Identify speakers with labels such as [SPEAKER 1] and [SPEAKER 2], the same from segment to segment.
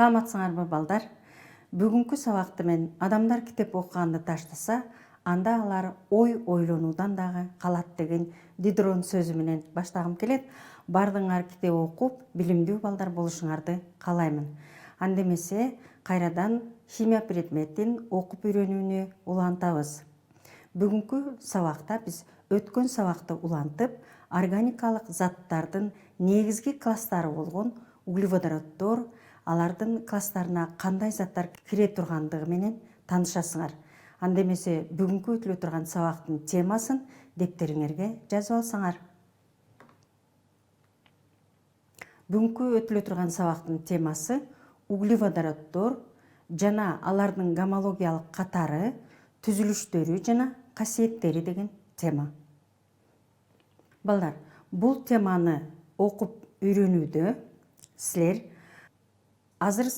[SPEAKER 1] Саламатсыңарбы балдар? Бүгүнкү сабакты мен адамдар китеп окуганды таштаса, анда алар ой ойлонуудан дагы калат деген Дидрон сөзү менен баштагым келет. Бардыңар китеп окуп, билимдүү балдар болушуңарды каалаймын. Анда эмесе кайрадан химия предметин окуп үйрөнүүнү улантабыз. Бүгүнкү сабакта биз өткөн сабакты улантып, органикалык заттардын негизги класстары болгон углеводороддор, алардын класстарына кандай заттар кире тургандыгы менен таанышасыңар. Анда эмесе бүгүнкү өтүлө турган сабактын темасын дептериңерге жазып алсаңар. Бүгүнкү өтүлө турган сабактын темасы углеводороддор жана алардын гомологиялык катары, түзүлүштөрү жана касиеттери деген тема. Балдар, бул теманы окуп үйрөнүүдө силер азыр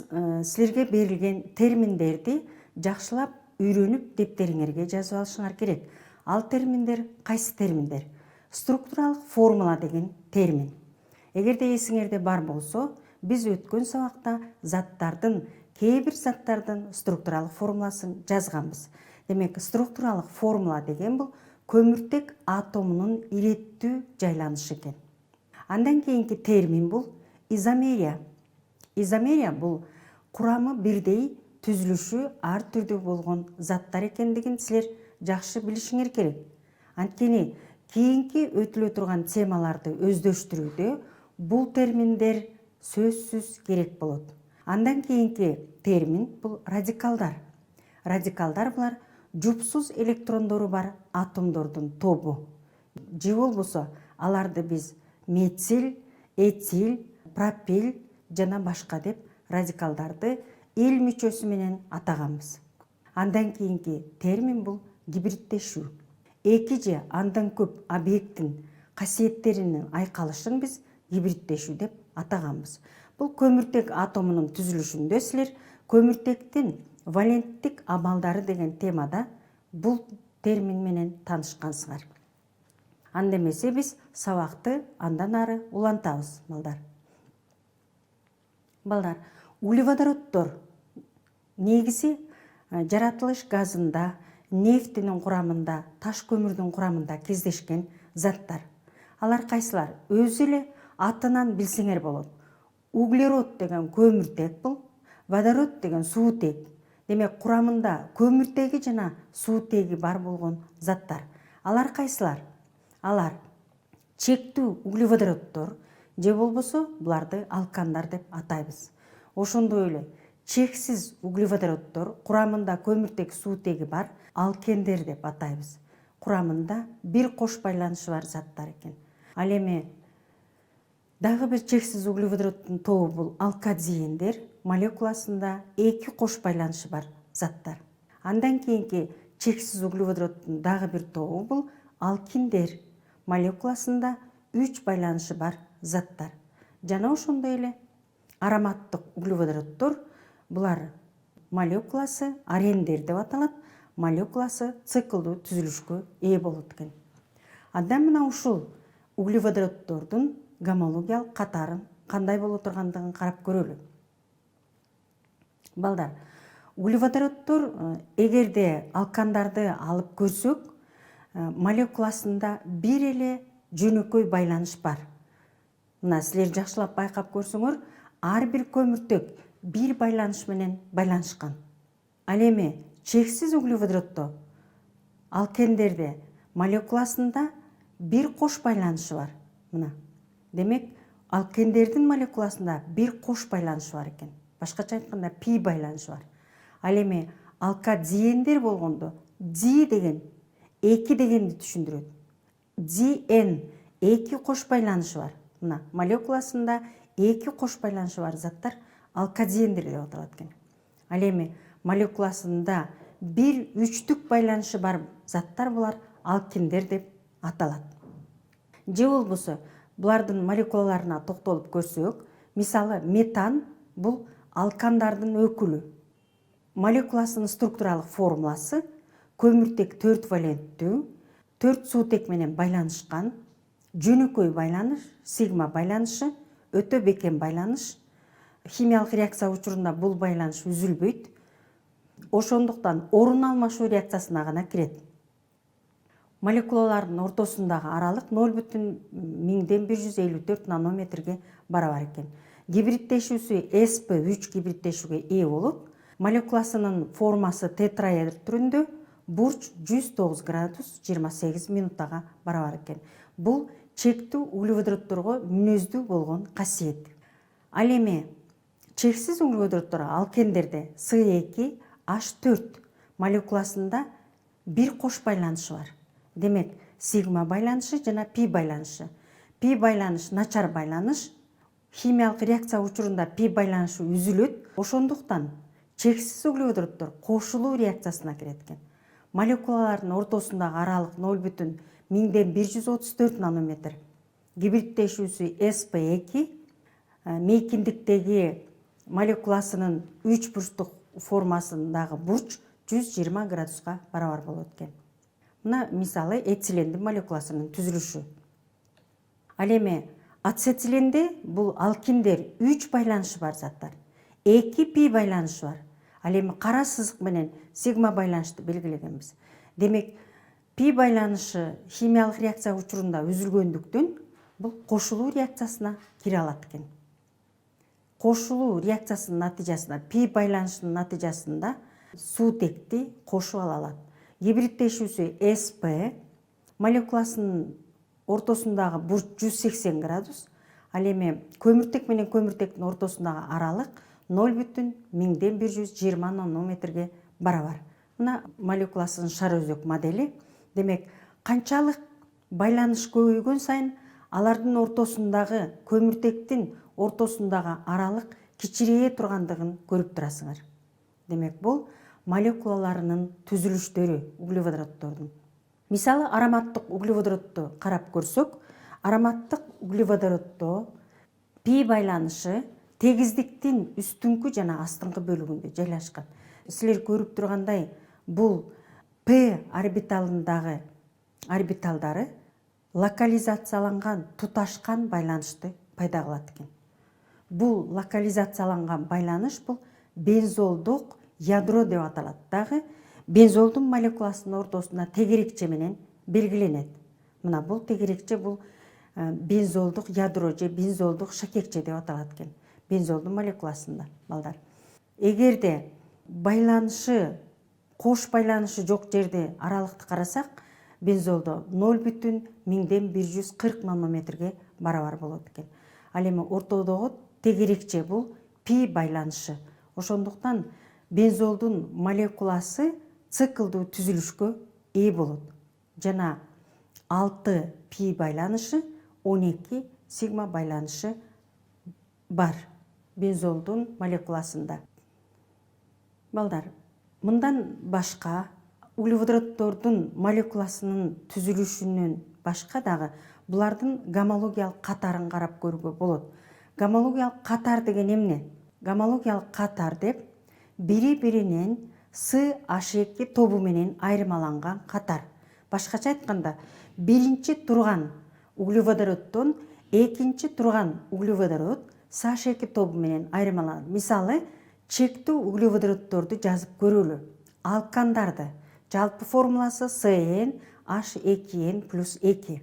[SPEAKER 1] силерге берилген терминдерди жакшылап үйрөнүп дептериңерге жазып алышыңар керек. Ал терминдер кайсы терминдер? Структуралык формула деген термин. Эгерде эсиңерде бар болсо, биз өткөн сабакта кээ бир заттардын структуралык формуласын жазганбыз. Демек, структуралык формула деген бул көмүртек атомунун иреттүү жайланышы экен. Андан кийинки термин бул изомерия. Изомерия бул курамы бирдей, түзүлүшү ар түрдүү болгон заттар экендигин силер жакшы билишиңер керек. Анткени кийинки өтүлө турган темаларды өздөштүрүүдө бул терминдер сөзсүз керек болот. Андан кийинки термин бул радикалдар. Радикалдар булар жупсуз электрондору бар атомдордун тобу. Же болбосо аларды биз метил, этил, пропил жана башка деп радикалдарды эл мүчөсү менен атаганбыз. Андан кийинки термин бул гибридтешүү. Эки же андан көп объекттин касиеттеринин айкалышын биз гибридтешүү деп атаганбыз. Бул көмүртек атомунун түзүлүшүндө силер көмүртектин валенттик амалдары деген темада бул термин менен таанышкансыңар. Анда эмесе биз сабакты андан ары улантабыз, балдар. Балдар, углеводороддор негизи жаратылыш газында, нефтинин курамында, таш көмүрдүн курамында кездешкен заттар. Алар кайсылар? Өзү эле атынан билсеңер болот. Углерод деген көмүртек бул, водород деген суутек. Демек, курамында көмүртеги жана суутеги бар болгон заттар. Алар кайсылар? Алар чектүү углеводороддор, же болбосо буларды алкандар деп атайбыз. Ошондой эле чексиз углеводороддор, курамында көмүртек, суутеги бар, алкендер деп атайбыз. Курамында бир кош байланышы бар заттар экен. Ал эми дагы бир чексиз углеводороддун тобу бул алкадиендер, молекуласында эки кош байланышы бар заттар. Андан кийинки чексиз углеводороддун дагы бир тобу бул алкиндер, молекуласында 3 байланышы бар заттар. Жана ошондой эле ароматтык углеводороддор, булар молекуласы арендер деп аталат, молекуласы циклдуу түзүлүшкө ээ болот экен. Андан мына ушул углеводороддордун гомологиялык катарын кандай боло тургандыгын карап көрөлү. Балдар, углеводороддор эгерде алкандарды алып көрсөк, молекуласында бир эле жөнөкөй байланыш бар. Мына силер жакшылап байкап көрсөңөр, ар бир көмүртек бир байланыш менен байланышкан. Ал эми чексиз углеводороддо, алкендерде молекуласында бир кош байланышы бар. Мына. Демек, алкендердин молекуласында бир кош байланышы бар экен. Башкача айтканда пи байланышы бар. Ал эми алкадиендер болгондо ди деген эки дегенди түшүндүрөт. Ди-эн эки кош байланышы бар. Мына молекуласында эки кош байланышы бар заттар алкадиендер деп аталат экен. Ал эми молекуласында бир үчтүк байланышы бар заттар булар алкиндер деп аталат. Же болбосо булардын молекулаларына токтолуп көрсөк, мисалы метан бул алкандардын өкүлү. Молекуласынын структуралык формуласы көмүртек 4 валенттүү, 4 суутек менен байланышкан, жөнөкөй байланыш, сигма байланышы, өтө бекен байланыш, химиялык реакция учурунда бул байланыш үзүлбөйт. Ошондуктан орун алмашуу реакциясына гана кирет. Молекулалардын ортосундагы аралык 0,154 нанометрге барабар экен. Гибриддешүүсү sp3 гибриддешүүгө ээ болуп, молекуласынын формасы тетраэдр түрүндө, бурч 109 градус 28 минутага барабар экен. Бул чектүү углеводороддорго мүнөздүү болгон касиет. Ал эми чексиз углеводороддор алкендерде C2H4 молекуласында бир кош байланышы бар. Демек, сигма байланышы жана пи байланышы. Пи байланыш начар байланыш. Химиялык реакция учурунда пи байланышы үзүлөт. Ошондуктан чексиз углеводороддор кошулуу реакциясына кирет экен. Молекулалардын ортосундагы аралык 0,134 нанометр. Гибриддешүүсү sp2, мейкиндиктеги молекуласынын 3 бурчтук формасындагы бурч 120 градуска барабар болот экен. Мына мисалы этилендин молекуласынын түзүлүшү. Ал эми ацетиленде бул алкиндер 3 байланышы бар заттар. 2 пи байланышы бар. Ал эми кара сызык менен сигма байланышты белгилегенбиз. Демек, пи байланышы химиялык реакция учурунда үзүлгөндүктөн бул кошулуу реакциясына кире алат экен. Кошулуу реакциясынын натыйжасында, пи байланышынын натыйжасында суутекти кошуп ала алат. Гибриддешүүсү sp, молекуласынын ортосундагы бурч 180 градус. Ал эми көмүртек менен көмүртектин ортосундагы аралык 0,120 нанометрге барабар. Мына молекуласынын шар өзөк модели. Демек, канчалык байланыш көбөйгөн сайын алардын ортосундагы көмүртектин ортосундагы аралык кичирее тургандыгын көрүп турасыңар. Демек, бул молекулаларынын түзүлүштөрү углеводороддордун. Мисалы, ароматтык углеводородду карап көрсөк, ароматтык углеводороддо пи байланышы тегиздиктин үстүңкү жана астыңкы бөлүгүндө жайлашкан. Силер көрүп тургандай, бул П орбиталындагы орбиталдары локализацияланган, туташкан байланышты пайда кылат экен. Бул локализацияланган байланыш бул бензолдук ядро деп аталат. Дагы бензолдун молекуласынын ортосуна тегерекче менен белгиленет. Мына бул тегерекче бул бензолдук ядро же бензолдук шакекче деп аталат экен. Бензолдун молекуласында, балдар. Эгерде байланышы, кош байланышы жок жерде аралыкты карасак, бензолдо 0,140 нанометрге барабар болот экен. Ал эми ортодогу тегерекче бул пи байланышы. Ошондуктан бензолдун молекуласы циклдуу түзүлүшкө ээ болот. Жана 6 пи байланышы, 12 сигма байланышы бар бензолдун молекуласында. Балдар, мындан башка углеводороддордун молекуласынын түзүлүшүнөн башка дагы булардын гомологиялык катарын карап көрүүгө болот. Гомологиялык катар деген эмне? Гомологиялык катар деп бири-биринен CH2 тобу менен айырмаланган катар. Башкача айтканда, биринчи турган углеводороддон экинчи турган углеводород CH2 тобу менен айырмаланат. Мисалы, чектүү углеводороддорду жазып көрөлү. Алкандарды жалпы формуласы CnH2n+2.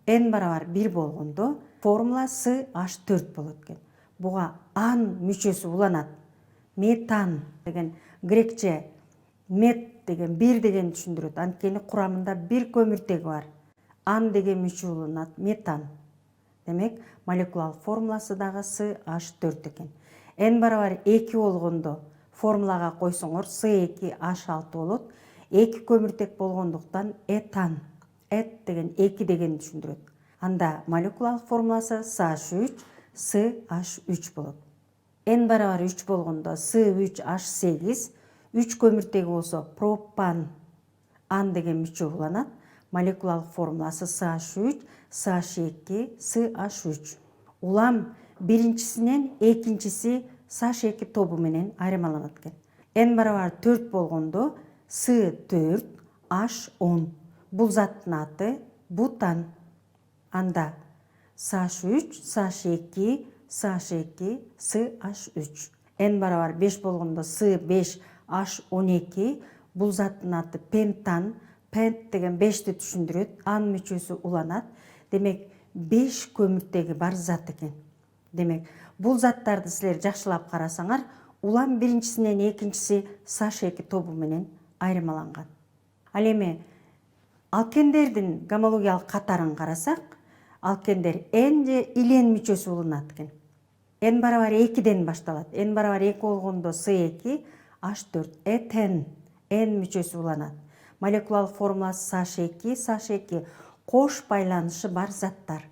[SPEAKER 1] N барабар 1 болгондо формула CH4 болот экен. Буга ан мүчөсү уланат. Метан деген грекче мет деген бир деген түшүндүрөт. Анткени курамында бир көмүртеги бар. Ан деген мүчө уланат, метан. Демек, молекулалык формуласы дагы CH4 экен. N барабар 2 болгондо формулага койсоңор C2H6 болот. 2 көмүртек болгондуктан этан. Эт деген 2 деген түшүндүрөт. Анда молекулалык формуласы CH3, CH3 болот. N барабар 3 болгондо C3H8, 3 көмүртеги болсо пропан, ан деген мүчө уланат. Молекулалык формуласы CH3, CH2, CH3. Улам биринчисинен экинчиси CH2 тобу менен айырмаланат экен. N барабар 4 болгондо C4H10. Бул заттын аты бутан. Анда CH3, CH2, SH2, SH3. N барабар 5 болгондо S5H12. Бул заттын аты пентан. Пент деген 5ти түшүндүрөт. Ан мүчөсү уланат. Демек 5 көмүртеги бар зат экен. Демек, бул заттарды силер жакшылап карасаңар, улам биринчисинен экинчиси SH2 тобу менен айырмаланган. Ал эми алкендердин гомологиялык катарын карасак, алкендер N же илен мүчөсү уланат экен. N барабар 2ден башталат. N барабар 2 болгондо S2, H4, этен, N мүчөсү уланат. Молекулалык формуласы SH2, SH2 кош байланышы бар заттар.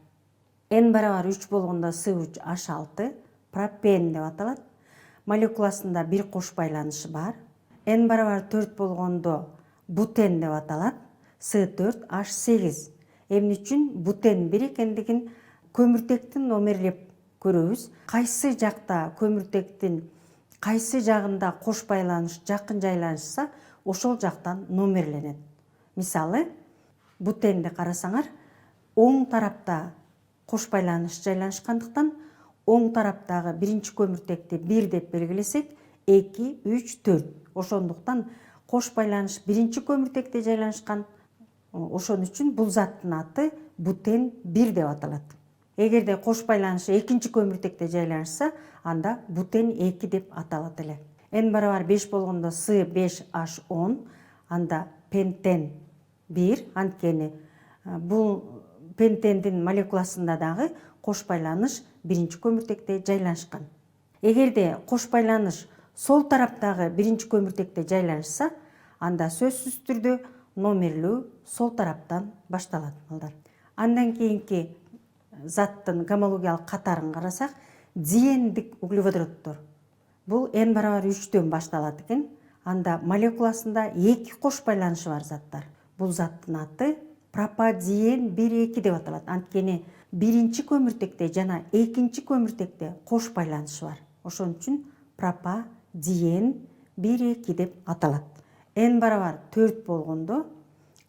[SPEAKER 1] N барабар 3 болгондо S3, H6, пропен деп аталат. Молекуласында бир кош байланышы бар. N барабар 4 болгондо бутен деп аталат. S4, H8. Эмне үчүн бутен бир экендигин көмүртектин номерлеп көрөбүз. Кайсы жакта көмүртектин кайсы жагында кош байланыш жакын жайланышса, ошол жактан номерленет. Мисалы, бутенди карасаңар, оң тарапта кош байланыш жайланышкандыктан, оң тараптагы биринчи көмүртекти 1 деп белгилесек, 2, 3, 4. Ошондуктан кош байланыш биринчи көмүртекте жайланышкан. Ошон үчүн бул заттын аты бутен 1 деп аталат. Эгерде кош байланыш экинчи көмүртекте жайланышса, анда бутен 2 деп аталат эле. N барабар 5 болгондо S5H10, анда пентен 1, анткени бул пентендин молекуласында дагы кош байланыш биринчи көмүртекте жайланышкан. Эгерде кош байланыш сол тараптагы биринчи көмүртекте жайланышса, анда сөзсүз түрдө номерлөө сол тараптан башталат. Андан кийинки заттын гомологиялык катарын карасак, диэндик углеводороттор. Бул N барабар 3дөн башталат экен. Анда молекуласында 2 кош байланышы бар заттар. Бул заттын аты пропадиен 1-2 деп аталат. Анткени биринчи көмүртекте жана экинчи көмүртекте кош байланышы бар. Ошон үчүн пропадиен 1-2 деп аталат. N барабар 4 болгондо,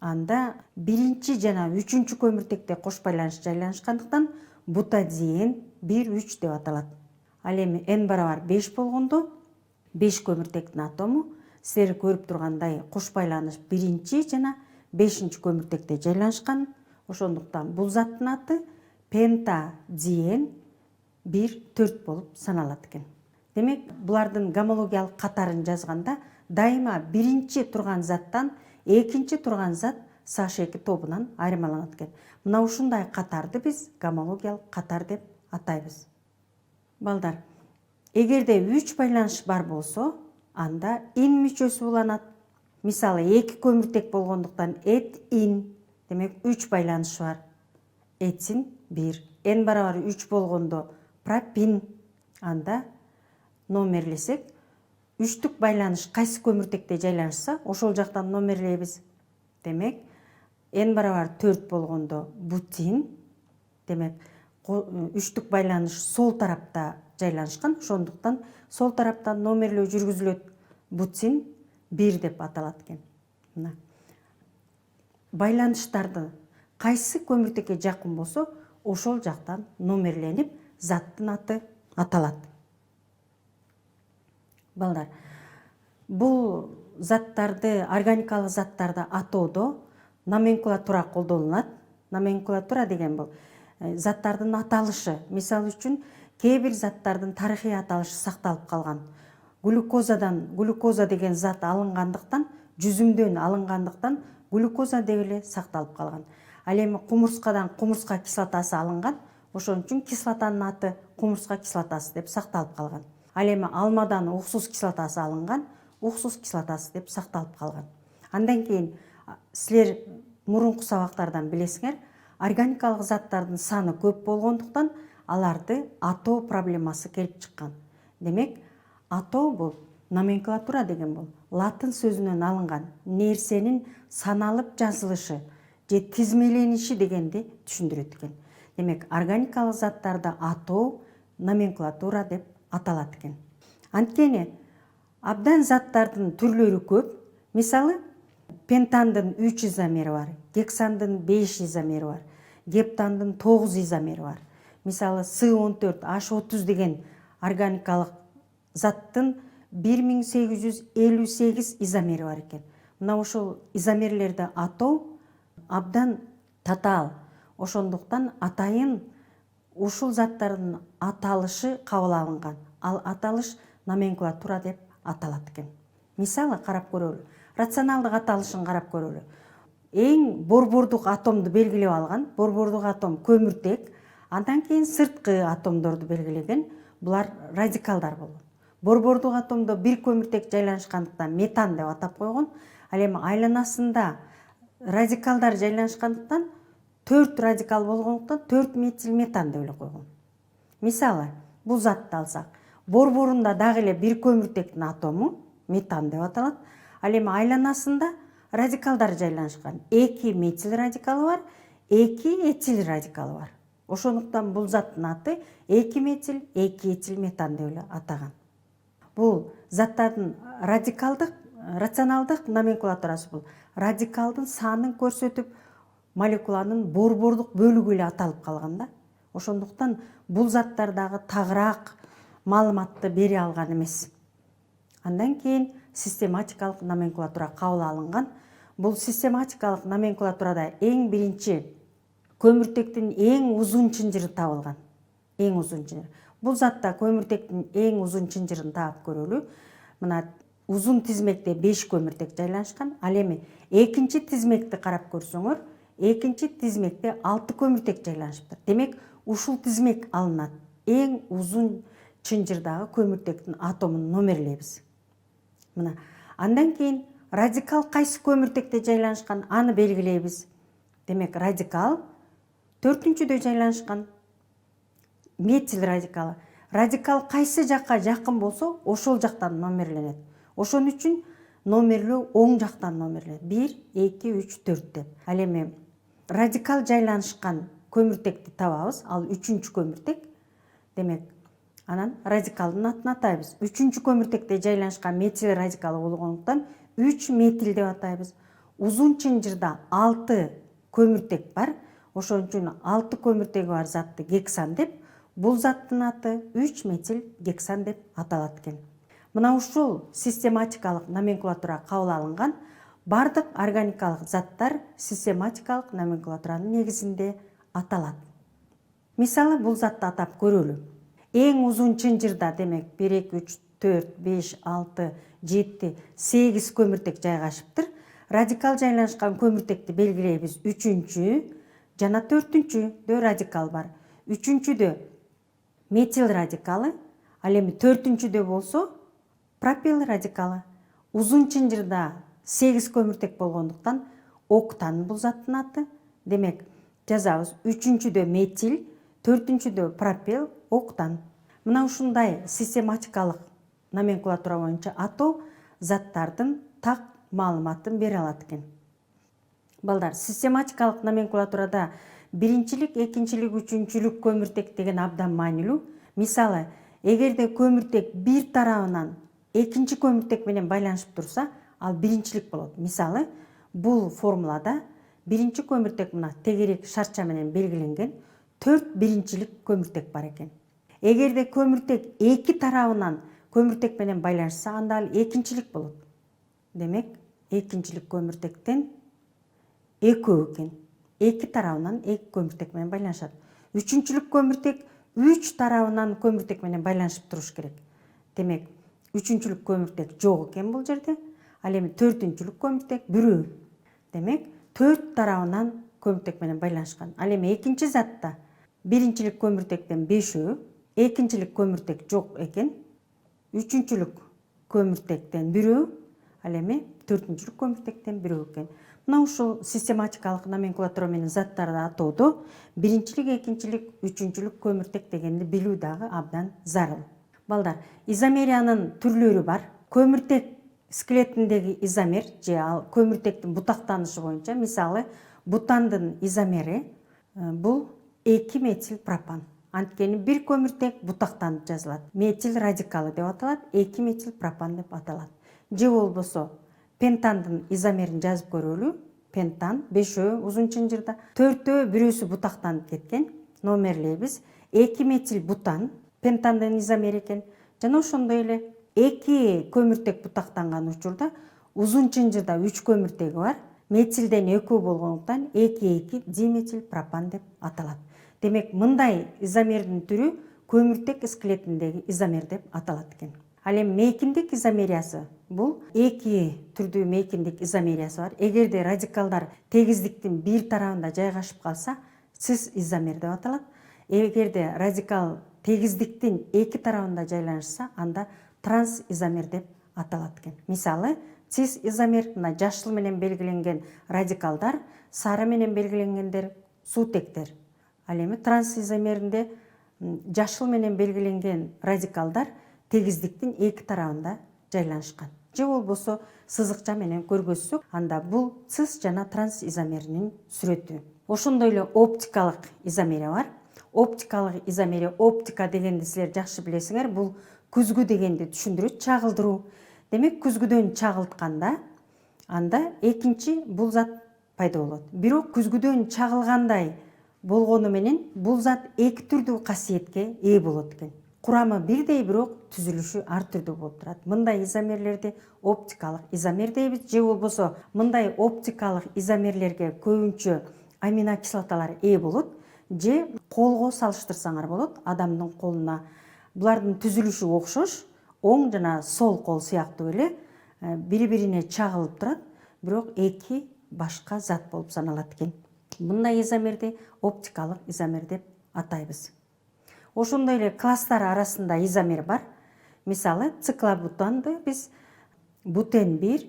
[SPEAKER 1] анда биринчи жана үчүнчү көмүртекте кош байланыш жайланышкандыктан бутадиен 1-3 деп аталат. Ал эми N барабар 5 болгондо, 5 көмүртектин атому, силер көрүп тургандай кош байланыш биринчи жана 5-чи көмүртекте жайланышкан. Ошондуктан бул заттын аты пентадиен 1-4 болуп саналат экен. Демек, булардын гомологиялык катарын жазганда дайыма биринчи турган заттан экинчи турган зат SH2 тобунан айырмаланат экен. Мына ушундай катарды биз гомологиялык катар деп атайбыз. Балдар, эгерде 3 байланыш бар болсо, анда ин мүчөсү уланат. Мисалы, 2 көмүртек болгондуктан эт-ин, демек 3 байланыш бар. Этин 1. N барабар 3 болгондо пропин, анда номерлесек, 3түк байланыш кайсы көмүртекте жайланышса, ошол жактан номерлейбиз. Демек, N барабар 4 болгондо бутин, демек, 3түк байланыш сол тарапта жайланышкан, ошондуктан сол тараптан номерлөө жүргүзүлөт. Бутин 1 деп аталат экен. Байланыштарды кайсы көмүртекке жакын болсо, ошол жактан номерленип, заттын аты аталат. Балдар, бул заттарды, органикалык заттарды атоодо номенклатура колдонулат. Номенклатура деген бул заттардын аталышы. Мисалы үчүн, кээ бир заттардын тарыхый аталышы сакталып калган. Глюкоза деген зат алынгандыктан, жүзүмдөн алынгандыктан, глюкоза деп эле сакталып калган. Ал эми кумурскадан кумурска кислотасы алынган, ошон үчүн кислотанын аты кумурска кислотасы деп сакталып калган. Ал эми алмадан уксус кислотасы алынган, уксус кислотасы деп сакталып калган. Андан кийин силер мурунку сабактардан билесиңер, органикалык заттардын саны көп болгондуктан аларды атоо проблемасы келип чыккан. Демек, атоо бул номенклатура деген бул латын сөзүнөн алынган нерсенин саналып жазылышы же тизмелениши дегенди түшүндүрөт экен. Демек, органикалык заттарды атоо номенклатура деп аталат экен. Анткени абдан заттардын түрлөрү көп. Мисалы, пентандын 3 изомери бар, гександын 5 изомери бар, гептандын 9 изомери бар. Мисалы С14H30 деген органикалык заттын 1858 изомери бар экен. Мына ошол изомерлерди атоо абдан татаал. Ошондуктан атайын ушул заттардын аталышы кабыл алынган. Ал аталыш номенклатура деп аталат экен. Мисалы карап көрөлү. Рационалдык аталышын карап көрөлү. Эң борбордук атомду белгилеп алган. Борбордук атом көмүртек, андан кийин сырткы атомдорду белгилеген. Булар радикалдар болгон. Борбордук атомдо бир көмүртек жайланышкандыктан метан деп атап койгон. Ал эми айланасында радикалдар жайланышкандыктан 4 радикал болгондуктан 4 метил метан деп эле койгон. Мисалы, бул затты алсак, борборунда дагы эле бир көмүртектин атому метан деп аталат. Ал эми айланасында радикалдар жайланышкан. 2 метил радикалы бар, 2 этил радикалы бар. Ошондуктан бул заттын аты 2 метил, 2 этил метан деп эле атаган. Бул заттардын рационалдык номенклатурасы бул. Радикалдын санын көрсөтүп, молекуланын борбордук бөлүгү эле аталып калган да. Ошондуктан бул заттар дагы тагыраак маалыматты бере алган эмес. Андан кийин систематикалык номенклатура кабыл алынган. Бул систематикалык номенклатурада эң биринчи көмүртектин эң узун чынжыры табылган. Эң узун чынжыр. Бул затта көмүртектин эң узун чынжырын таап көрөлү. Мына узун тизмекте 5 көмүртек жайланышкан. Ал эми экинчи тизмекти карап көрсөңөр, экинчи тизмекте 6 көмүртек жайланышыптыр. Демек, ушул тизмек алынат. Эң узун чынжырдагы көмүртектин атомун номерлейбиз. Мына, андан кийин радикал кайсы көмүртекте жайланышкан, аны белгилейбиз. Демек, радикал 4-дүндө жайланышкан. Метил радикалы. Радикал кайсы жакка жакын болсо, ошол жактан номерленет. Ошон үчүн номерлөө оң жактан номерленет. 1, 2, 3, 4 деп. Ал эми радикал жайланышкан көмүртекти табабыз. Ал 3-чү көмүртек. Демек, анан радикалдын атын атайбыз. 3-чү көмүртекте жайланышкан метил радикалы болгондуктан 3 метил деп атайбыз. Узун чынжырда 6 көмүртек бар. Ошон үчүн 6 көмүртеги бар затты гексан деп, бул заттын аты 3 метил гексан деп аталат экен. Мына ушул систематикалык номенклатура кабыл алынган. Бардык органикалык заттар систематикалык номенклатуранын негизинде аталат. Мисалы, бул затты атап көрөлү. Эң узун чынжырда, демек, 1, 2, 3, 4, 5, 6, 7, 8 көмүртек жайгашыптыр. Радикал жайланышкан көмүртекти белгилейбиз. 3-чү жана 4-чүдө радикал бар. 3-чүдө метил радикалы, ал эми 4-чүдө болсо пропил радикалы. Узун чынжырда 8 көмүртек болгондуктан октан бул заттын аты. Демек, жазабыз 3-чүдө метил, 4-чүдө пропил, октан. Мына ушундай систематикалык номенклатура боюнча атоо заттардын так маалыматын бере алат экен. Балдар, систематикалык номенклатурада биринчилик, экинчилик, үчүнчүлүк көмүртек деген абдан маанилүү. Мисалы, эгерде көмүртек бир тарабынан экинчи көмүртек менен байланышып турса, ал биринчилик болот. Мисалы, бул формулада биринчи көмүртек мына тегерек шарча менен белгиленген 4 биринчилик көмүртек бар экен. Эгерде көмүртек эки тарабынан көмүртек менен байланышса, анда ал экинчилик болот. Демек, экинчилик көмүртектен экөө экен. Эки тарабынан эки көмүртек менен байланышат. Үчүнчүлүк көмүртек 3 тарабынан көмүртек менен байланышып туруш керек. Демек, үчүнчүлүк көмүртек жок экен бул жерде. Ал эми 4-чүлүк көмүртек бирөө. Демек, 4 тарабынан көмүртек менен байланышкан. Ал эми экинчи затта биринчилик көмүртектен 5-өө, экинчилик көмүртек жок экен. Үчүнчүлүк көмүртектен бирөө, ал эми 4-чүлүк көмүртектен бирөө экен. Мына ушул систематикалык номенклатура менен заттарды атоодо биринчилик, экинчилик, үчүнчүлүк көмүртек дегенди билүү дагы абдан зарыл. Балдар, изомериянын түрлөрү бар. Көмүртек скелетиндеги изомер же ал көмүртектин бутактанышы боюнча, мисалы, бутандын изомери бул 2 метил пропан. Анткени бир көмүртек бутактанып жазылат. Метил радикалы деп аталат, 2 метил пропан деп аталат. Же болбосо пентандын изомерин жазып көрөлү. Пентан 5-өө узун чынжырда, 4-өө бирөөсү бутактанып кеткен. Номерлейбиз. 2 метил бутан, пентандын изомер экен. Жана ошондой эле 2 көмүртек бутактанган учурда узун чынжырда 3 көмүртеги бар. Метилден экөө болгондуктан 2,2 диметил пропан деп аталат. Демек, мындай изомердин түрү көмүртек скелетиндеги изомер деп аталат экен. Ал эми мейкиндик изомериясы бул 2 түрдүү мейкиндик изомериясы бар. Эгерде радикалдар тегиздиктин бир тарабында жайгашып калса, цис изомер деп аталат. Эгерде радикал тегиздиктин 2 тарабында жайланышса, анда транс изомер деп аталат экен. Мисалы, цис изомер мына жашыл менен белгиленген радикалдар, сары менен белгиленгендер суутектер. Ал эми транс изомеринде жашыл менен белгиленген радикалдар тегиздиктин 2 тарабында жайланышкан. Же болбосо сызыкча менен көргөзсөк, анда бул цис жана транс изомеринин сүрөтү. Ошондой эле оптикалык изомерия бар. Оптикалык изомерия, оптика дегенди силер жакшы билесиңер, бул күзгү дегенди түшүндүрөт, чагылдыруу. Демек, күзгүдөн чагылтканда, анда экинчи бул зат пайда болот. Бирок күзгүдөн чагылгандай болгону менен бул зат 2 түрдүү касиетке ээ болот экен. Курамы бирдей, бирок түзүлүшү ар түрдүү болуп турат. Мындай изомерлерди оптикалык изомер дейбиз, же болбосо мындай оптикалык изомерлерге көбүнчө аминокислоталар ээ болот, же колго салыштырсаңар болот. Адамдын колуна булардын түзүлүшү окшош, оң жана сол кол сыяктуу эле бири-бирине чагылып турат, бирок 2 башка зат болуп саналат экен. Мындай изомерди оптикалык изомер деп атайбыз. Ошондой эле класстар арасында изомер бар. Мисалы, циклобутанды биз бутен 1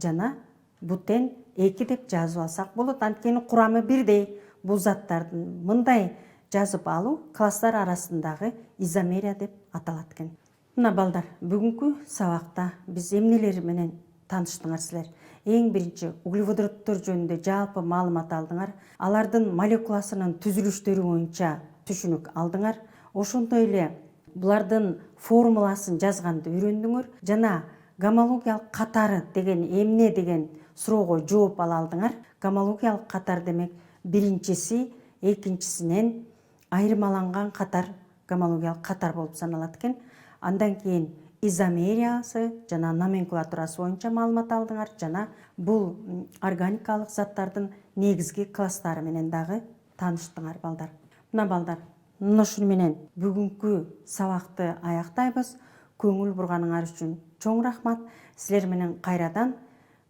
[SPEAKER 1] жана бутен 2 деп жазып алсак болот. Анткени курамы бирдей. Бул заттардын мындай жазып алуу класстар арасындагы изомерия деп аталат экен. Мына балдар, бүгүнкү сабакта биз эмнелер менен тааныштыңар силер? Эң биринчи углеводороттор жөнүндө жалпы маалымат алдыңар. Алардын молекуласынын түзүлүштөрү боюнча түшүнүк алдыңар. Ошондой эле булардын формуласын жазганды үйрөндүңөр жана гомологиялык катары деген эмне деген суроого жооп ала алдыңар. Гомологиялык катар демек биринчиси экинчисинен айырмаланган катар гомологиялык катар болуп саналат экен. Андан кийин изомериясы жана номенклатурасы боюнча маалымат алдыңар жана бул органикалык заттардын негизги класстары менен дагы тааныштыңар балдар. Мына балдар, мына ушуну менен бүгүнкү сабакты аяктайбыз. Көңүл бурганыңар үчүн чоң рахмат. Силер менен кайрадан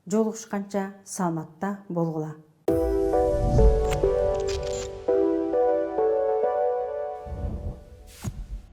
[SPEAKER 1] жолугушканча саламатта болгула.